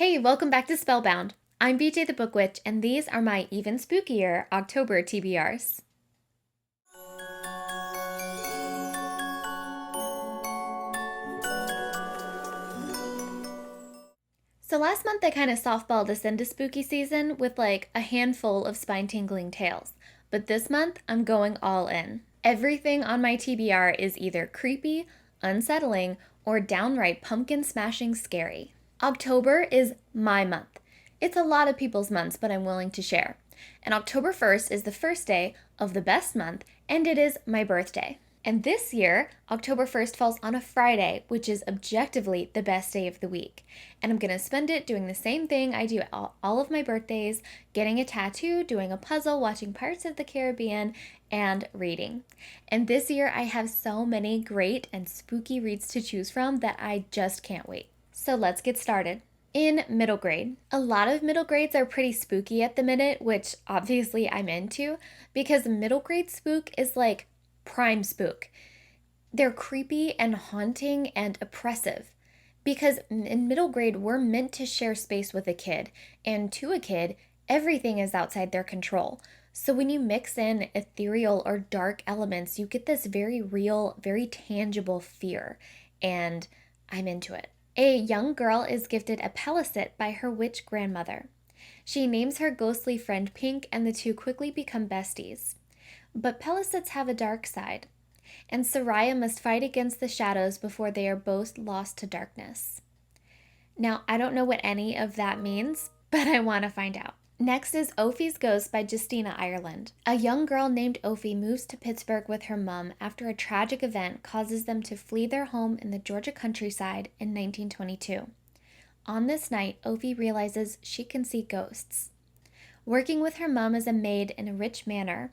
Hey, welcome back to Spellbound. I'm BJ the Book Witch, and these are my even spookier October TBRs. So last month I kind of softballed us into spooky season with like a handful of spine-tingling tales. But this month I'm going all in. Everything on my TBR is either creepy, unsettling, or downright pumpkin-smashing scary. October is my month. It's a lot of people's months, but I'm willing to share. And October 1st is the first day of the best month, and it is my birthday. And this year, October 1st falls on a Friday, which is objectively the best day of the week. And I'm going to spend it doing the same thing I do all of my birthdays, getting a tattoo, doing a puzzle, watching Pirates of the Caribbean, and reading. And this year I have so many great and spooky reads to choose from that I just can't wait. So let's get started. In middle grade. A lot of middle grades are pretty spooky at the minute, which obviously I'm into, because middle grade spook is like prime spook. They're creepy and haunting and oppressive because in middle grade we're meant to share space with a kid, and to a kid everything is outside their control. So when you mix in ethereal or dark elements, you get this very real, very tangible fear, and I'm into it. A young girl is gifted a pelicet by her witch grandmother. She names her ghostly friend Pink, and the two quickly become besties. But pelicets have a dark side, and Soraya must fight against the shadows before they are both lost to darkness. Now, I don't know what any of that means, but I want to find out. Next is Ophie's Ghost by Justina, Ireland. A young girl named Ophie moves to Pittsburgh with her mom after a tragic event causes them to flee their home in the Georgia countryside in 1922. On this night, Ophie realizes she can see ghosts. Working with her mom as a maid in a rich manor,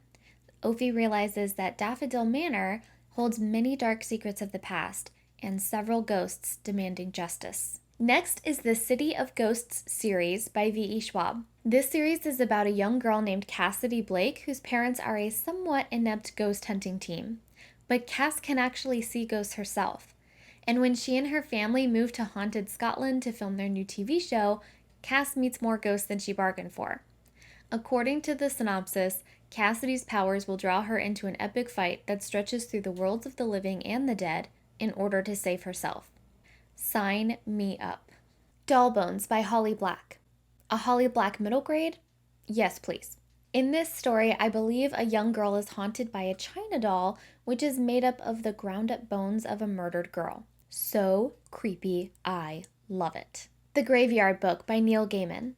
Ophie realizes that Daffodil Manor holds many dark secrets of the past and several ghosts demanding justice. Next is the City of Ghosts series by V.E. Schwab. This series is about a young girl named Cassidy Blake whose parents are a somewhat inept ghost hunting team. But Cass can actually see ghosts herself. And when she and her family move to haunted Scotland to film their new TV show, Cass meets more ghosts than she bargained for. According to the synopsis, Cassidy's powers will draw her into an epic fight that stretches through the worlds of the living and the dead in order to save herself. Sign me up. Doll Bones by Holly Black. A Holly Black middle grade? Yes, please. In this story, I believe a young girl is haunted by a china doll, which is made up of the ground-up bones of a murdered girl. So creepy, I love it. The Graveyard Book by Neil Gaiman.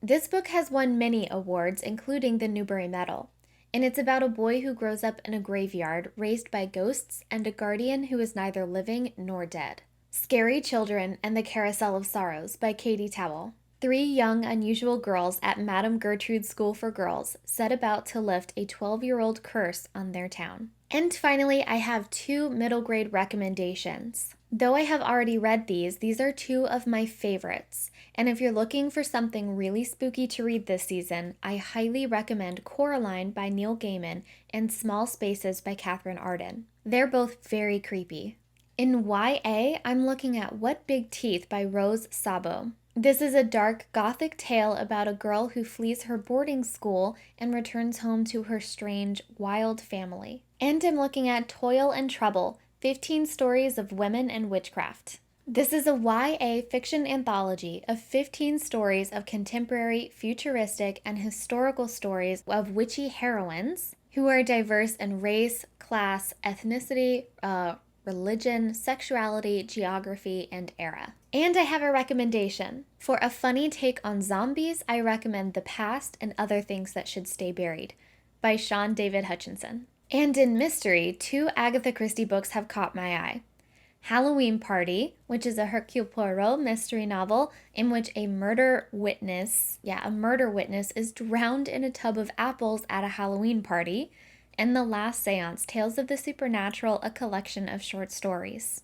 This book has won many awards, including the Newbery Medal, and it's about a boy who grows up in a graveyard raised by ghosts and a guardian who is neither living nor dead. Scary Children and the Carousel of Sorrows by Katie Towell. Three young, unusual girls at Madame Gertrude's School for Girls set about to lift a 12-year-old curse on their town. And finally, I have two middle grade recommendations. Though I have already read these are two of my favorites. And if you're looking for something really spooky to read this season, I highly recommend Coraline by Neil Gaiman and Small Spaces by Katherine Arden. They're both very creepy. In YA, I'm looking at What Big Teeth by Rose Szabo. This is a dark gothic tale about a girl who flees her boarding school and returns home to her strange, wild family. And I'm looking at Toil and Trouble, 15 Stories of Women and Witchcraft. This is a YA fiction anthology of 15 stories of contemporary, futuristic, and historical stories of witchy heroines who are diverse in race, class, ethnicity, religion, sexuality, geography, and era. And I have a recommendation. For a funny take on zombies, I recommend The Past and Other Things That Should Stay Buried by Sean David Hutchinson. And in mystery, two Agatha Christie books have caught my eye. Halloween Party, which is a Hercule Poirot mystery novel in which a murder witness is drowned in a tub of apples at a Halloween party, and The Last Seance, Tales of the Supernatural, a collection of short stories.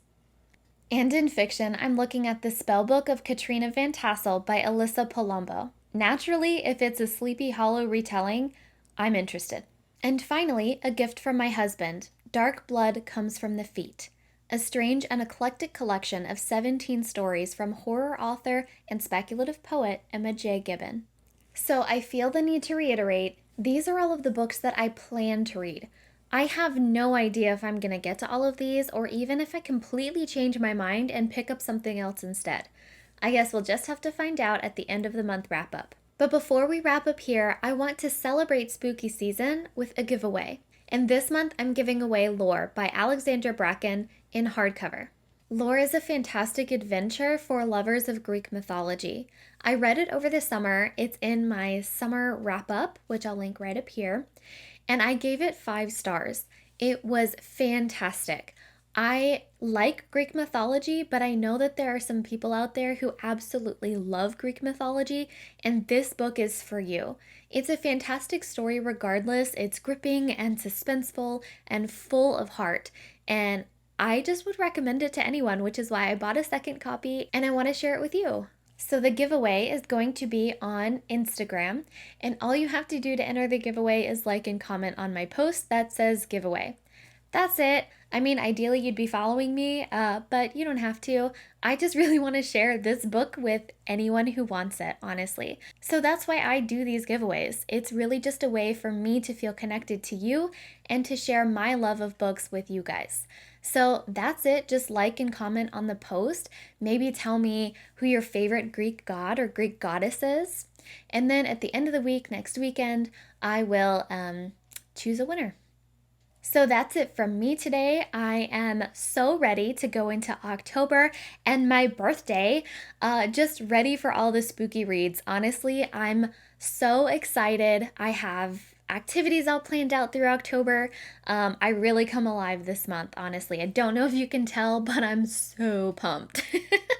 And in fiction, I'm looking at the Spellbook of Katrina Van Tassel by Alyssa Palombo. Naturally, if it's a Sleepy Hollow retelling, I'm interested. And finally, a gift from my husband, Dark Blood Comes from the Feet a strange and eclectic collection of 17 stories from horror author and speculative poet Emma J. Gibbon. So I feel the need to reiterate, these are all of the books that I plan to read. I have no idea if I'm going to get to all of these or even if I completely change my mind and pick up something else instead. I guess we'll just have to find out at the end of the month wrap up. But before we wrap up here, I want to celebrate spooky season with a giveaway. And this month I'm giving away Lore by Alexandra Bracken in hardcover. Lore is a fantastic adventure for lovers of Greek mythology. I read it over the summer. It's in my summer wrap up, which I'll link right up here. And I gave it 5 stars. It was fantastic. I like Greek mythology, but I know that there are some people out there who absolutely love Greek mythology, and this book is for you. It's a fantastic story regardless. It's gripping and suspenseful and full of heart, and I just would recommend it to anyone, which is why I bought a second copy and I want to share it with you. So the giveaway is going to be on Instagram, and all you have to do to enter the giveaway is like and comment on my post that says giveaway. That's it. I mean, ideally you'd be following me, but you don't have to. I just really want to share this book with anyone who wants it, honestly. So that's why I do these giveaways. It's really just a way for me to feel connected to you and to share my love of books with you guys. So that's it. Just like and comment on the post. Maybe tell me who your favorite Greek god or Greek goddess is. And then at the end of the week, next weekend, I will choose a winner. So that's it from me today. I am so ready to go into October and my birthday, just ready for all the spooky reads. Honestly, I'm so excited. I have activities all planned out through October. I really come alive this month, honestly. I don't know if you can tell, but I'm so pumped.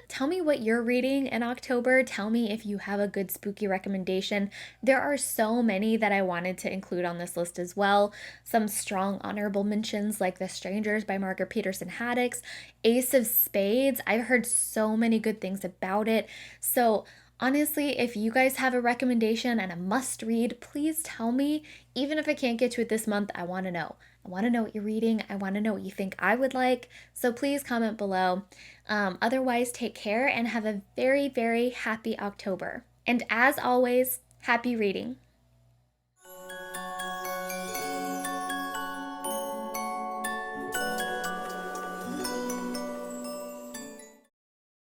Tell me what you're reading in October. Tell me if you have a good spooky recommendation. There are so many that I wanted to include on this list as well. Some strong honorable mentions like The Strangers by Margaret Peterson Haddix, Ace of Spades. I've heard so many good things about it. So honestly, if you guys have a recommendation and a must read, please tell me. Even if I can't get to it this month, I want to know. I want to know what you're reading. I want to know what you think I would like. So please comment below. Otherwise, take care and have a very, very happy October. And as always, happy reading.